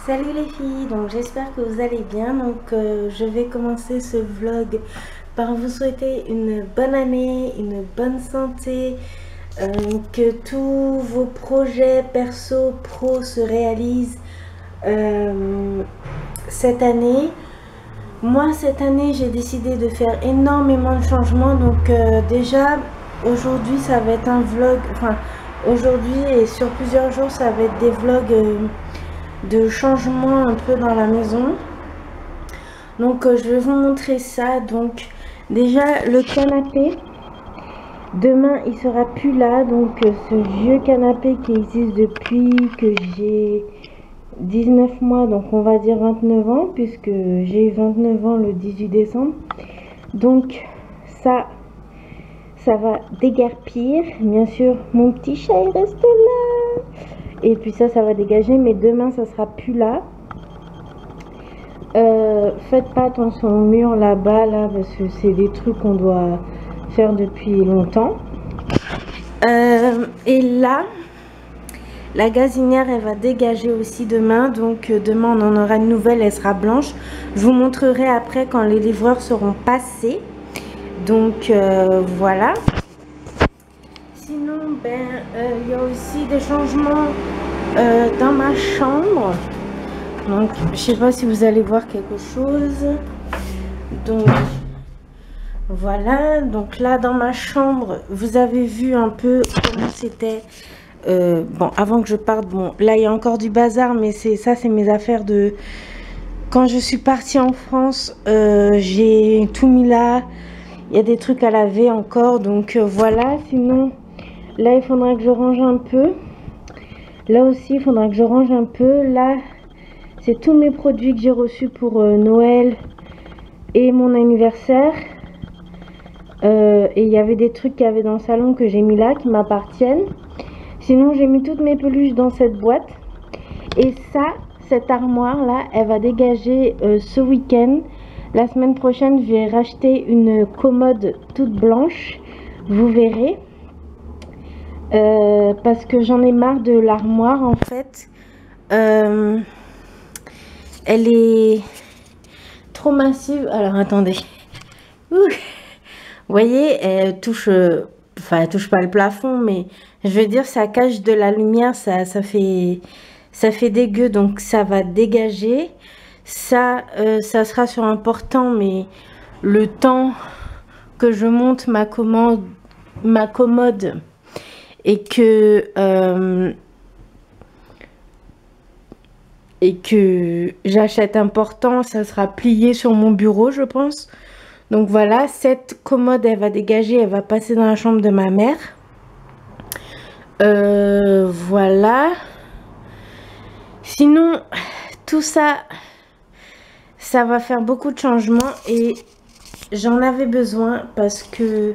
Salut les filles, donc j'espère que vous allez bien. Je vais commencer ce vlog par vous souhaiter une bonne année, une bonne santé, que tous vos projets perso, pro se réalisent cette année. Moi cette année j'ai décidé de faire énormément de changements, déjà aujourd'hui ça va être un vlog, aujourd'hui et sur plusieurs jours ça va être des vlogs de changement un peu dans la maison. Je vais vous montrer ça. Donc déjà le canapé, demain il sera plus là, ce vieux canapé qui existe depuis que j'ai 19 mois, donc on va dire 29 ans, puisque j'ai eu 29 ans le 18 décembre. Donc ça va déguerpir. Bien sûr mon petit chat il reste là, et puis ça va dégager, mais demain ça sera plus là. Faites pas attention au mur là-bas, là, parce que c'est des trucs qu'on doit faire depuis longtemps. Et là, la gazinière, elle va dégager aussi demain. Donc demain, on en aura une nouvelle, elle sera blanche. Je vous montrerai après quand les livreurs seront passés. Voilà. Sinon, il y a aussi des changements dans ma chambre. Donc je sais pas si vous allez voir quelque chose. Donc voilà, donc là dans ma chambre vous avez vu un peu comment c'était. Bon, avant que je parte, bon là il y a encore du bazar, mais c'est mes affaires de quand je suis partie en France. J'ai tout mis là, il y a des trucs à laver encore, voilà. Sinon là il faudra que je range un peu, là aussi il faudra que je range un peu. Là c'est tous mes produits que j'ai reçus pour Noël et mon anniversaire. Et il y avait des trucs qu'il y avait dans le salon que j'ai mis là, qui m'appartiennent. Sinon, j'ai mis toutes mes peluches dans cette boîte. Et ça, cette armoire là, elle va dégager ce week-end. La semaine prochaine, je vais racheter une commode toute blanche. Vous verrez. Parce que j'en ai marre de l'armoire en fait. Elle est trop massive. Alors attendez. Ouh. Vous voyez, elle touche, elle touche pas le plafond, mais je veux dire, ça cache de la lumière, ça fait dégueu, donc ça va dégager. Ça sera sur un portant, mais le temps que je monte ma commode et que j'achète un portant, ça sera plié sur mon bureau, je pense. Donc voilà, cette commode, elle va dégager, elle va passer dans la chambre de ma mère. Voilà. Sinon, tout ça, ça va faire beaucoup de changements et j'en avais besoin parce que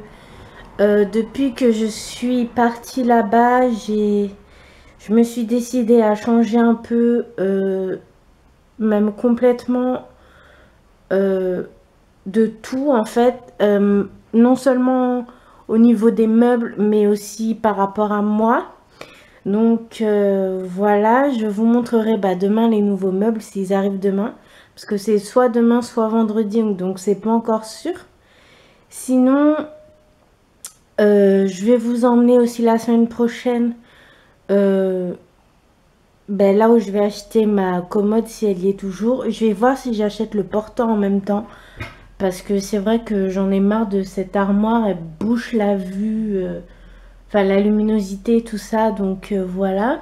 depuis que je suis partie là-bas, je me suis décidée à changer un peu, même complètement de tout en fait, non seulement au niveau des meubles mais aussi par rapport à moi. Voilà, je vous montrerai demain les nouveaux meubles s'ils arrivent demain, parce que c'est soit demain soit vendredi, donc c'est pas encore sûr. Sinon je vais vous emmener aussi la semaine prochaine là où je vais acheter ma commode, si elle y est toujours. Je vais voir si j'achète le portant en même temps, parce que c'est vrai que j'en ai marre de cette armoire, elle bouche la vue, la luminosité, tout ça, voilà.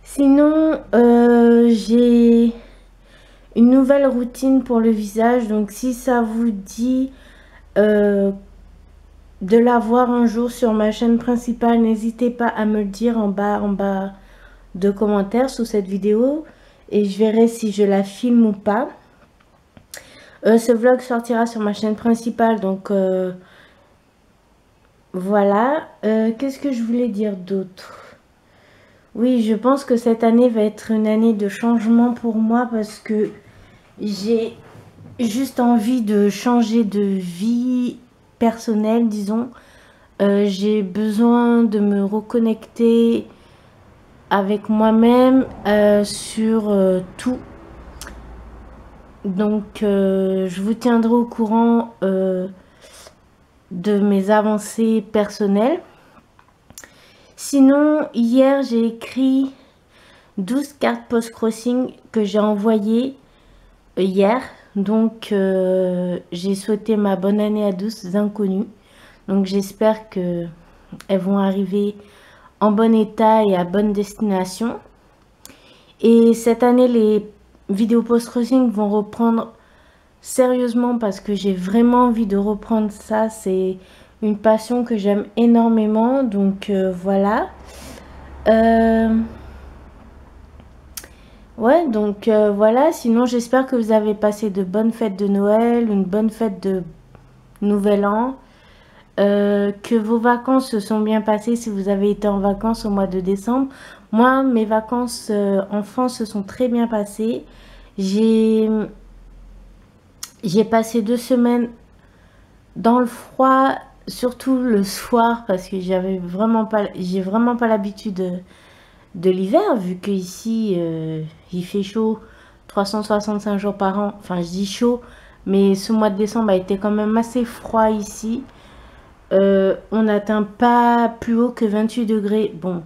Sinon, j'ai une nouvelle routine pour le visage, donc si ça vous dit de la voir un jour sur ma chaîne principale, n'hésitez pas à me le dire en bas de commentaires sous cette vidéo, et je verrai si je la filme ou pas. Ce vlog sortira sur ma chaîne principale, voilà. Qu'est-ce que je voulais dire d'autre? Oui, je pense que cette année va être une année de changement pour moi, parce que j'ai juste envie de changer de vie personnelle, disons. J'ai besoin de me reconnecter avec moi-même sur tout. Donc je vous tiendrai au courant de mes avancées personnelles. Sinon, hier j'ai écrit 12 cartes post-crossing que j'ai envoyées hier. Donc j'ai souhaité ma bonne année à 12 inconnus. Donc j'espère que elles vont arriver en bon état et à bonne destination. Et cette année, les vidéos post-crossing vont reprendre sérieusement parce que j'ai vraiment envie de reprendre ça. C'est une passion que j'aime énormément. Donc voilà. Ouais, donc voilà. Sinon, j'espère que vous avez passé de bonnes fêtes de Noël, une bonne fête de Nouvel An. Que vos vacances se sont bien passées si vous avez été en vacances au mois de décembre. Moi, mes vacances en France se sont très bien passées. J'ai passé 2 semaines dans le froid, surtout le soir, parce que j'ai vraiment pas l'habitude de l'hiver, vu que ici il fait chaud 365 jours par an. Enfin, je dis chaud, mais ce mois de décembre a été quand même assez froid ici. On n'atteint pas plus haut que 28 degrés. Bon,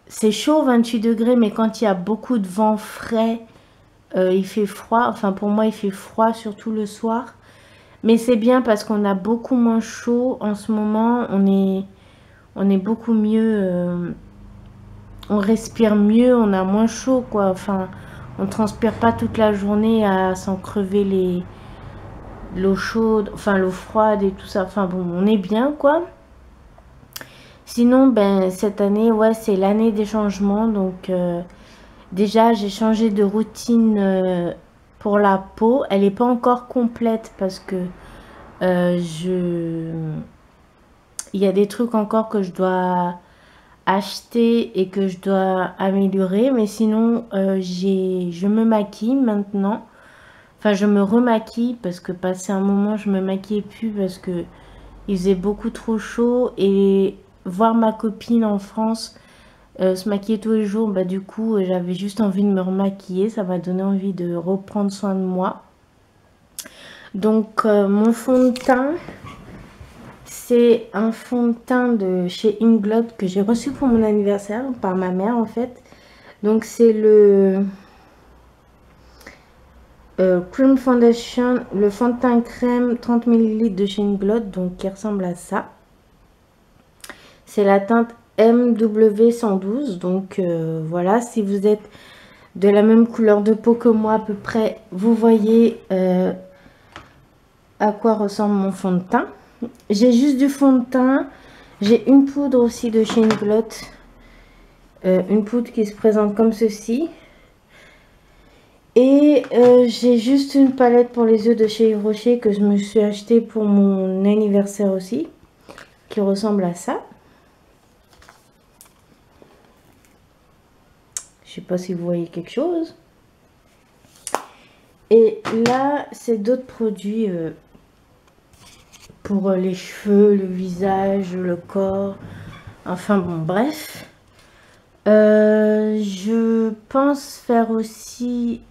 c'est chaud 28 degrés, mais quand il y a beaucoup de vent frais, il fait froid. Enfin, pour moi, il fait froid, surtout le soir. Mais c'est bien parce qu'on a beaucoup moins chaud en ce moment. On est beaucoup mieux. On respire mieux, on a moins chaud, quoi. Enfin, on transpire pas toute la journée à s'en crever l'eau chaude, enfin l'eau froide et tout ça. Enfin bon, on est bien, quoi. Sinon, ben cette année, ouais, c'est l'année des changements. Donc déjà, j'ai changé de routine pour la peau. Elle n'est pas encore complète parce que il y a des trucs encore que je dois acheter et que je dois améliorer. Mais sinon, je me maquille maintenant. Enfin, je me remaquille parce que passé un moment, je me maquillais plus parce que il faisait beaucoup trop chaud. Et voir ma copine en France se maquiller tous les jours, bah du coup, j'avais juste envie de me remaquiller. Ça m'a donné envie de reprendre soin de moi. Donc, mon fond de teint, c'est un fond de teint de chez Inglot que j'ai reçu pour mon anniversaire par ma mère en fait. Donc, c'est le Cream Foundation, le fond de teint crème 30 ml de chez Inglot, donc qui ressemble à ça. C'est la teinte MW112. Donc voilà, si vous êtes de la même couleur de peau que moi à peu près, vous voyez à quoi ressemble mon fond de teint. J'ai juste du fond de teint. J'ai une poudre aussi de chez Inglot. Une poudre qui se présente comme ceci. Et j'ai juste une palette pour les yeux de chez Yves Rocher que je me suis acheté pour mon anniversaire aussi. Qui ressemble à ça. Je sais pas si vous voyez quelque chose. Et là, c'est d'autres produits pour les cheveux, le visage, le corps. Enfin bon, bref. Je pense faire aussi...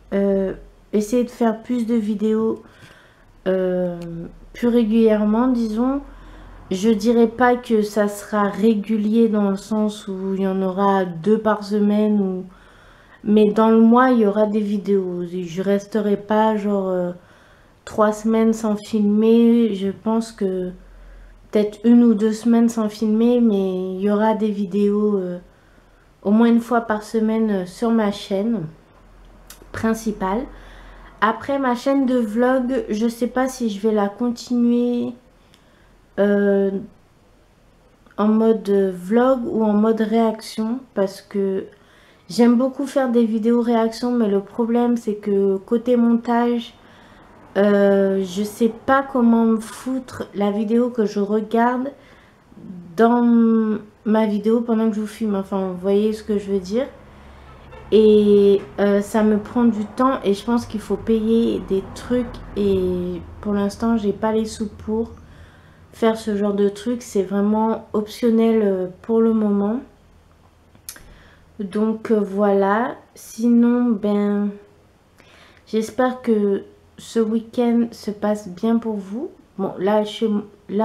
essayer de faire plus de vidéos plus régulièrement, disons. Je dirais pas que ça sera régulier dans le sens où il y en aura 2 par semaine ou... Mais dans le mois, il y aura des vidéos. Je resterai pas genre 3 semaines sans filmer. Je pense que peut-être 1 ou 2 semaines sans filmer, mais il y aura des vidéos au moins 1 fois par semaine sur ma chaîne principale. Après, ma chaîne de vlog, je sais pas si je vais la continuer en mode vlog ou en mode réaction parce que j'aime beaucoup faire des vidéos réactions, mais le problème c'est que côté montage, je sais pas comment me foutre la vidéo que je regarde dans ma vidéo pendant que je vous filme. Enfin, vous voyez ce que je veux dire. Et ça me prend du temps et je pense qu'il faut payer des trucs. Et pour l'instant, j'ai pas les sous pour faire ce genre de truc. C'est vraiment optionnel pour le moment. Donc voilà, sinon ben j'espère que ce week-end se passe bien pour vous. Bon là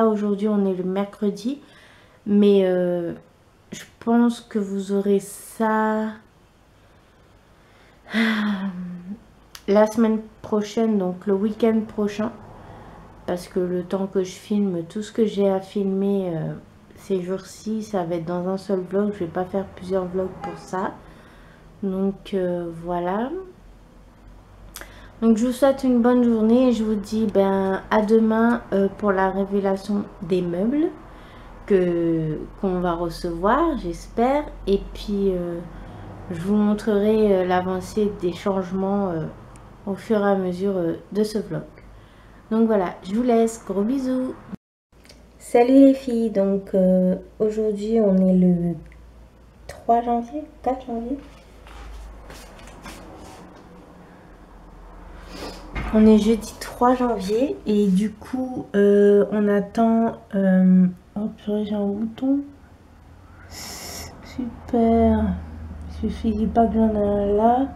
aujourd'hui on est le mercredi, mais je pense que vous aurez ça la semaine prochaine, donc le week-end prochain, parce que le temps que je filme tout ce que j'ai à filmer ces jours-ci, ça va être dans un seul vlog. Je vais pas faire plusieurs vlogs pour ça. Donc voilà. Donc je vous souhaite une bonne journée et je vous dis ben à demain pour la révélation des meubles qu'on va recevoir, j'espère. Et puis je vous montrerai l'avancée des changements au fur et à mesure de ce vlog. Donc voilà, je vous laisse, gros bisous. Salut les filles, donc aujourd'hui on est le 3 janvier, 4 janvier. On est jeudi 3 janvier et du coup on attend... Oh purée, j'ai un bouton. Super. Il suffit pas que j'en ai un là.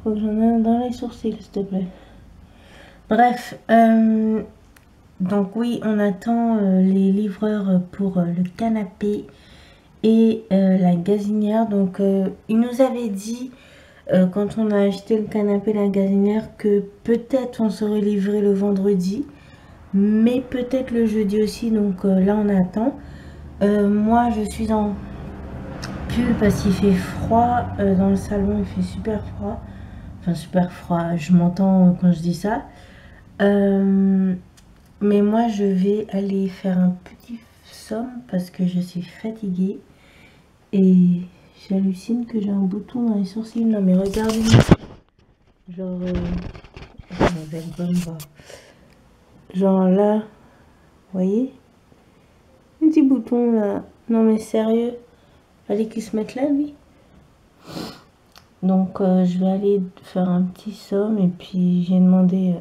Faut que j'en ai un dans les sourcils s'il te plaît. Bref, donc oui, on attend les livreurs pour le canapé et la gazinière. Donc ils nous avaient dit quand on a acheté le canapé et la gazinière que peut-être on serait livré le vendredi, mais peut-être le jeudi aussi. Donc là on attend. Moi je suis en pull parce qu'il fait froid dans le salon, il fait super froid. Enfin super froid, je m'entends quand je dis ça. Mais moi je vais aller faire un petit somme parce que je suis fatiguée et j'hallucine que j'ai un bouton dans les sourcils. Non mais regardez, genre genre là, vous voyez, un petit bouton là. Non mais sérieux, fallait qu'il se mette là lui. Donc je vais aller faire un petit somme et puis j'ai demandé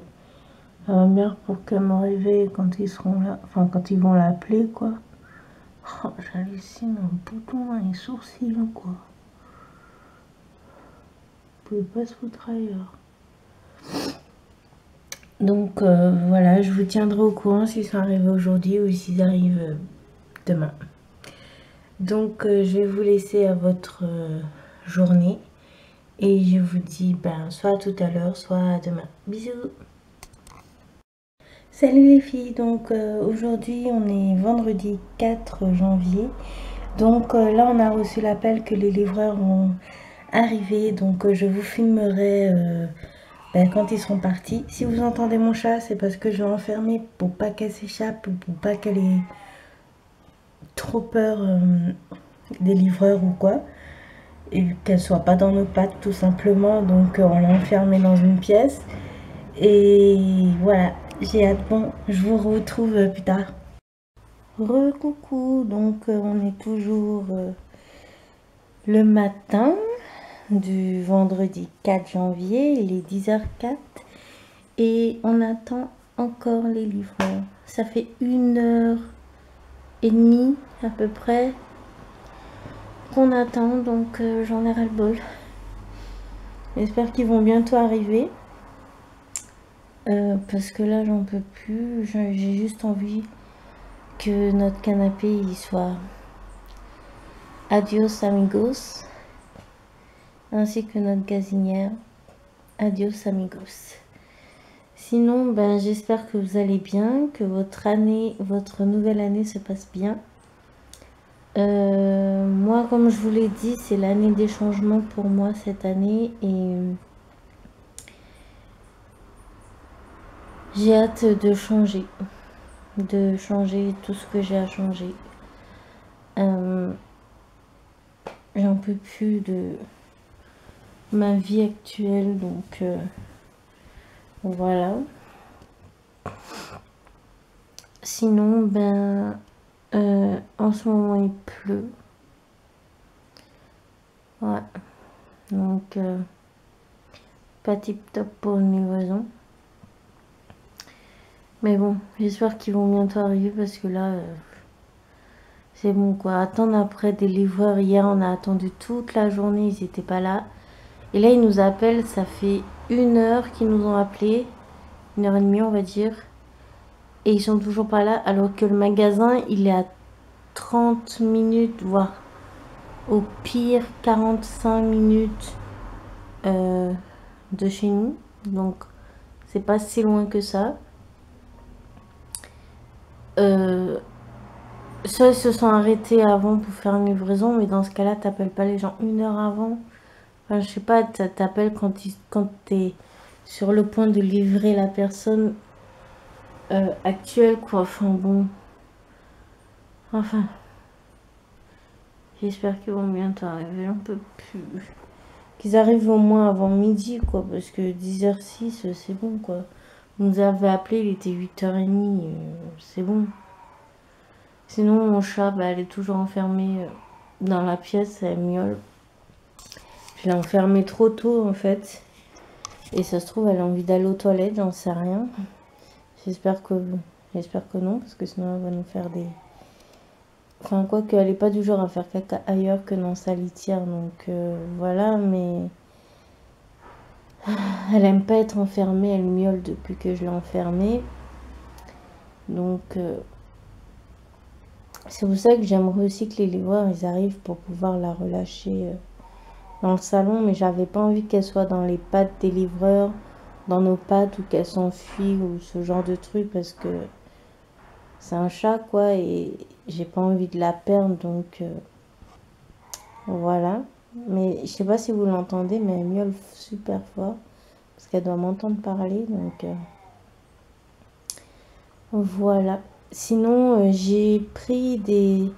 à ma mère pour qu'elle me réveille quand ils seront là, enfin quand ils vont l'appeler quoi. Oh, j'hallucine, un bouton dans les sourcils quoi. Vous pouvez pas se foutre ailleurs. Donc voilà, je vous tiendrai au courant s'ils sont arrivés aujourd'hui ou s'ils arrivent demain. Donc je vais vous laisser à votre journée et je vous dis ben soit à tout à l'heure, soit à demain. Bisous. Salut les filles, donc aujourd'hui on est vendredi 4 janvier. Donc là on a reçu l'appel que les livreurs vont arriver, donc je vous filmerai ben, quand ils seront partis. Si vous entendez mon chat, c'est parce que je l'ai enfermée pour pas qu'elle s'échappe ou pour pas qu'elle ait trop peur des livreurs ou quoi. Et qu'elle soit pas dans nos pattes tout simplement. Donc on l'a enfermée dans une pièce. Et voilà, j'ai hâte. Bon, je vous retrouve plus tard. Re-coucou, donc on est toujours le matin du vendredi 4 janvier, il est 10h04 et on attend encore les livreurs. Ça fait 1h30 à peu près qu'on attend, donc j'en ai ras le bol. J'espère qu'ils vont bientôt arriver parce que là j'en peux plus. J'ai juste envie que notre canapé il soit adios amigos, ainsi que notre gazinière adios amigos. Sinon, ben, j'espère que vous allez bien, que votre nouvelle année se passe bien. Moi, comme je vous l'ai dit, c'est l'année des changements pour moi cette année et j'ai hâte de changer tout ce que j'ai à changer. J'en peux plus de ma vie actuelle, donc voilà. Sinon, ben, en ce moment il pleut. Ouais. Donc, pas tip top pour une livraison. Mais bon, j'espère qu'ils vont bientôt arriver parce que là, C'est bon quoi, attendre après des livreurs. Hier on a attendu toute la journée, ils n'étaient pas là. Et là ils nous appellent, ça fait 1 heure qu'ils nous ont appelés. 1 heure et demie on va dire. Et ils sont toujours pas là alors que le magasin il est à 30 minutes, voire au pire 45 minutes de chez nous. Donc c'est pas si loin que ça. Soit ils se sont arrêtés avant pour faire une livraison, mais dans ce cas-là, t'appelles pas les gens 1 heure avant. Enfin, je sais pas, t'appelles quand t'es sur le point de livrer la personne actuelle, quoi. Enfin bon. Enfin. J'espère qu'ils vont bientôt arriver. Un peu plus. Qu'ils arrivent au moins avant midi, quoi. Parce que 10h06, c'est bon, quoi. Vous nous avez appelé, il était 8h30. C'est bon. Sinon, mon chat, bah, elle est toujours enfermée dans la pièce, elle miaule. Je l'ai enfermée trop tôt, en fait. Et ça se trouve, elle a envie d'aller aux toilettes, j'en sais rien. J'espère que non, parce que sinon, elle va nous faire des... Enfin, quoi qu'elle n'est pas du genre à faire caca ailleurs que dans sa litière. Donc, voilà, mais... Elle aime pas être enfermée, elle miaule depuis que je l'ai enfermée. Donc... c'est pour ça que j'aimerais aussi que les livreurs ils arrivent pour pouvoir la relâcher dans le salon, mais j'avais pas envie qu'elle soit dans les pattes des livreurs, dans nos pattes, ou qu'elle s'enfuit ou ce genre de truc, parce que c'est un chat quoi et j'ai pas envie de la perdre, donc voilà. Mais je sais pas si vous l'entendez, mais elle miaule super fort parce qu'elle doit m'entendre parler, donc voilà. Sinon, j'ai pris des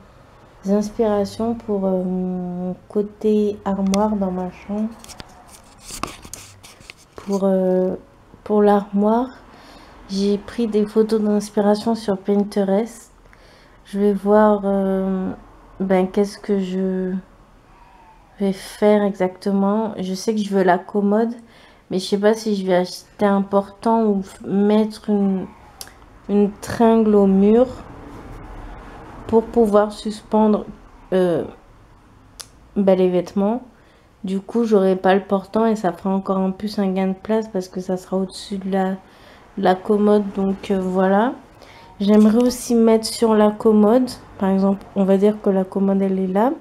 inspirations pour mon côté armoire dans ma chambre. Pour l'armoire, j'ai pris des photos d'inspiration sur Pinterest. Je vais voir qu'est-ce que je vais faire exactement. Je sais que je veux la commode, mais je sais pas si je vais acheter un portant ou mettre une tringle au mur pour pouvoir suspendre les vêtements. Du coup, j'aurai pas le portant et ça fera encore en plus un gain de place parce que ça sera au-dessus de la commode. Donc voilà. J'aimerais aussi mettre sur la commode, par exemple, on va dire que la commode elle est là.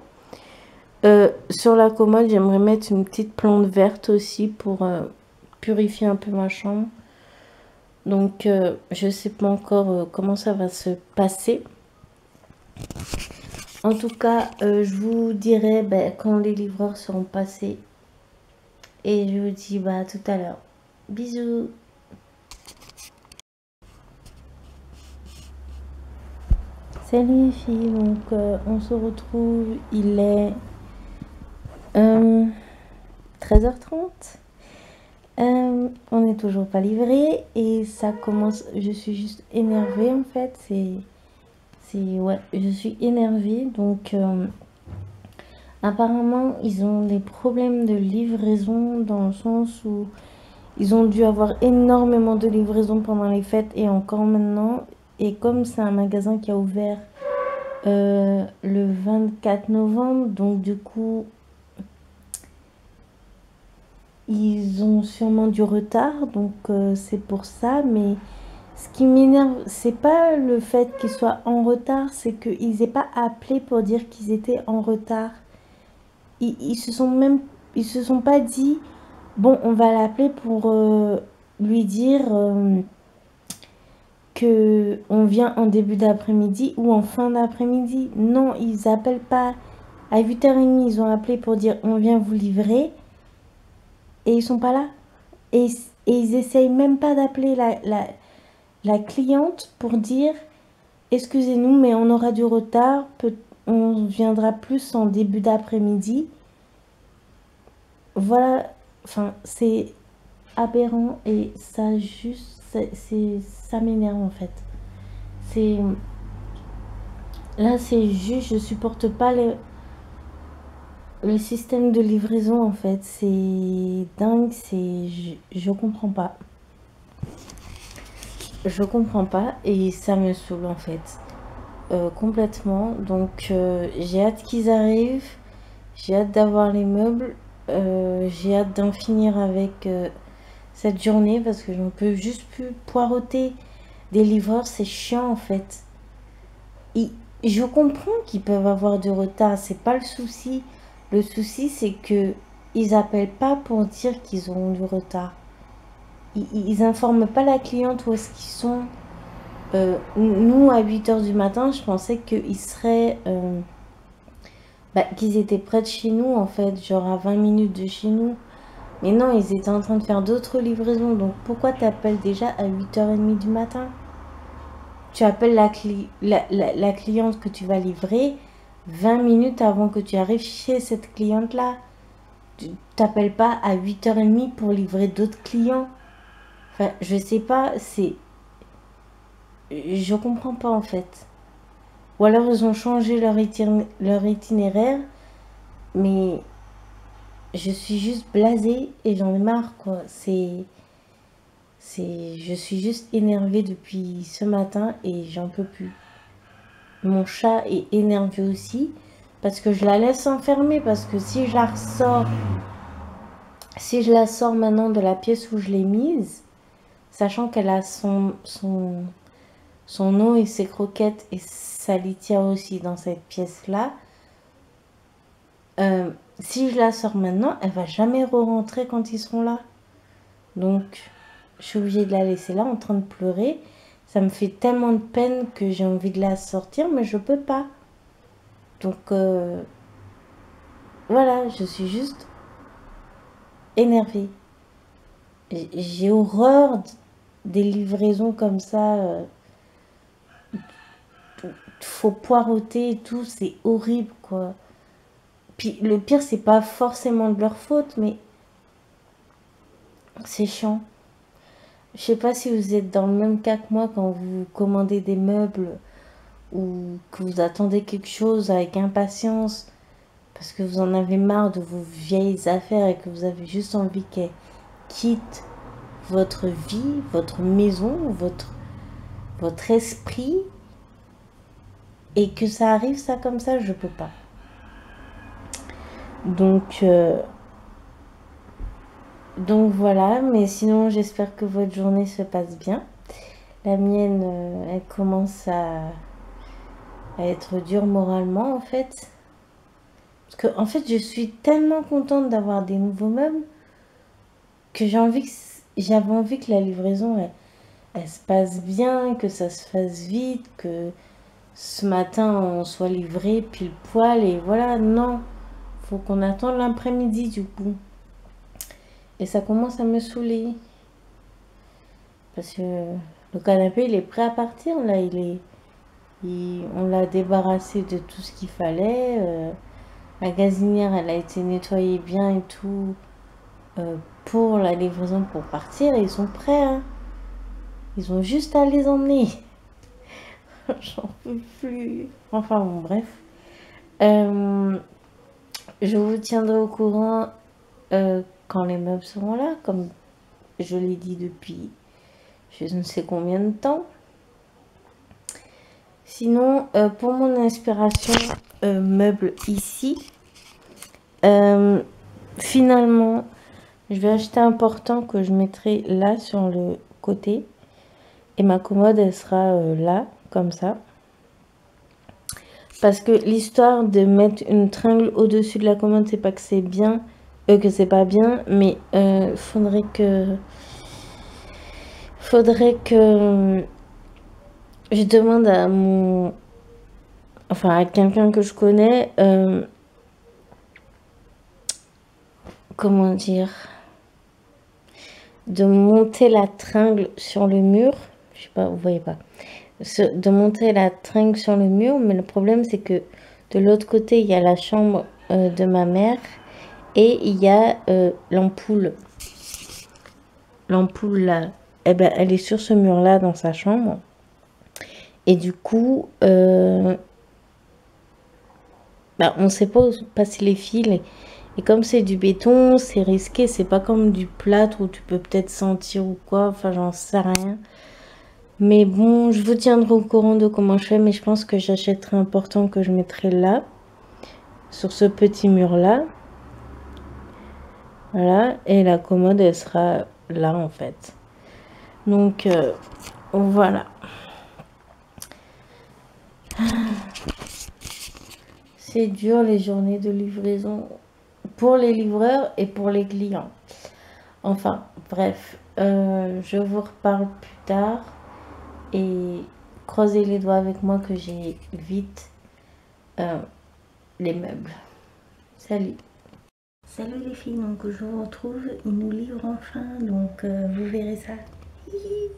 Sur la commode, j'aimerais mettre une petite plante verte aussi pour purifier un peu ma chambre. Donc je sais pas encore comment ça va se passer. En tout cas, je vous dirai quand les livreurs seront passés. Et je vous dis à tout à l'heure. Bisous. Salut les filles, donc on se retrouve, il est 13h30. On n'est toujours pas livré et ça commence, je suis juste énervée en fait, ouais, je suis énervée, donc apparemment ils ont des problèmes de livraison dans le sens où ils ont dû avoir énormément de livraison pendant les fêtes et encore maintenant, et comme c'est un magasin qui a ouvert le 24 novembre, donc du coup ils ont sûrement du retard, donc c'est pour ça. Mais ce qui m'énerve, c'est pas le fait qu'ils soient en retard, c'est qu'ils aient pas appelé pour dire qu'ils étaient en retard. Ils se sont pas dit bon, on va l'appeler pour lui dire que on vient en début d'après-midi ou en fin d'après-midi. Non, ils appellent pas. À 8h30 ils ont appelé pour dire on vient vous livrer. Et ils sont pas là. Et ils essayent même pas d'appeler la cliente pour dire excusez-nous, mais on aura du retard. On viendra plus en début d'après-midi. Voilà. Enfin, c'est aberrant et ça juste... ça m'énerve en fait. Là, c'est juste... Je supporte pas le système de livraison en fait, c'est dingue, je comprends pas. Je comprends pas et ça me saoule en fait. complètement. Donc j'ai hâte qu'ils arrivent. J'ai hâte d'avoir les meubles. J'ai hâte d'en finir avec cette journée parce que j'en peux juste plus poireauter des livreurs. C'est chiant en fait. Et je comprends qu'ils peuvent avoir du retard. C'est pas le souci. Le souci, c'est que ils appellent pas pour dire qu'ils auront du retard. Ils informent pas la cliente où est-ce qu'ils sont. Nous, à 8 heures du matin, je pensais qu'ils seraient... qu'ils étaient près de chez nous, en fait, genre à 20 minutes de chez nous. Mais non, ils étaient en train de faire d'autres livraisons. Donc pourquoi t'appelles déjà à 8h30 du matin? Tu appelles la cliente que tu vas livrer 20 minutes avant que tu arrives chez cette cliente-là. Tu t'appelles pas à 8h30 pour livrer d'autres clients. Enfin, je sais pas, c'est... Je comprends pas en fait. Ou alors ils ont changé leur itinéraire, mais je suis juste blasée et j'en ai marre quoi. Je suis juste énervée depuis ce matin et j'en peux plus. Mon chat est énervé aussi parce que je la laisse enfermer parce que si je la ressors, si je la sors maintenant de la pièce où je l'ai mise, sachant qu'elle a son eau et ses croquettes et sa litière aussi dans cette pièce-là, si je la sors maintenant, elle va jamais re-rentrer quand ils seront là. Donc, je suis obligée de la laisser là en train de pleurer. Ça me fait tellement de peine que j'ai envie de la sortir, mais je peux pas. Donc, voilà, je suis juste énervée. J'ai horreur des livraisons comme ça. Faut poireauter et tout, c'est horrible, quoi. Puis le pire, c'est pas forcément de leur faute, mais c'est chiant. Je sais pas si vous êtes dans le même cas que moi quand vous commandez des meubles ou que vous attendez quelque chose avec impatience parce que vous en avez marre de vos vieilles affaires et que vous avez juste envie qu'elles quittent votre vie, votre maison, votre esprit et que ça arrive ça comme ça, je peux pas. Donc voilà, mais sinon j'espère que votre journée se passe bien. La mienne, elle commence à être dure moralement en fait. Parce que en fait je suis tellement contente d'avoir des nouveaux meubles que j'avais envie que la livraison elle se passe bien, que ça se fasse vite, que ce matin on soit livré pile poil et voilà, non. Faut qu'on attende l'après-midi du coup. Et ça commence à me saouler. Parce que le canapé, il est prêt à partir. Là, on l'a débarrassé de tout ce qu'il fallait. La gazinière, elle a été nettoyée bien et tout pour la livraison pour partir. Et ils sont prêts. Hein. Ils ont juste à les emmener. J'en peux plus. Enfin bon, bref. Je vous tiendrai au courant quand les meubles seront là, comme je l'ai dit depuis je ne sais combien de temps. Sinon, pour mon inspiration meuble ici, finalement, je vais acheter un portant que je mettrai là sur le côté. Et ma commode, elle sera là, comme ça. Parce que l'histoire de mettre une tringle au-dessus de la commode, c'est pas que c'est bien, que c'est pas bien, mais faudrait que je demande à quelqu'un que je connais, comment dire, de monter la tringle sur le mur. Je sais pas, vous voyez pas. De monter la tringle sur le mur, mais le problème c'est que de l'autre côté il y a la chambre de ma mère et il y a l'ampoule. L'ampoule là, elle est sur ce mur là dans sa chambre. Et du coup, on ne sait pas où passer les fils. Et comme c'est du béton, c'est risqué. C'est pas comme du plâtre où tu peux peut-être sentir ou quoi. Enfin, j'en sais rien. Mais bon, je vous tiendrai au courant de comment je fais, mais je pense que j'achèterai un portant que je mettrai là, sur ce petit mur-là. Voilà, et la commode, elle sera là, en fait. Donc, voilà. C'est dur, les journées de livraison, pour les livreurs et pour les clients. Enfin, bref, je vous reparle plus tard. Et croisez les doigts avec moi que j'ai vite les meubles. Salut. Salut les filles, donc je vous retrouve, ils nous livrent enfin, donc vous verrez ça. Hihi.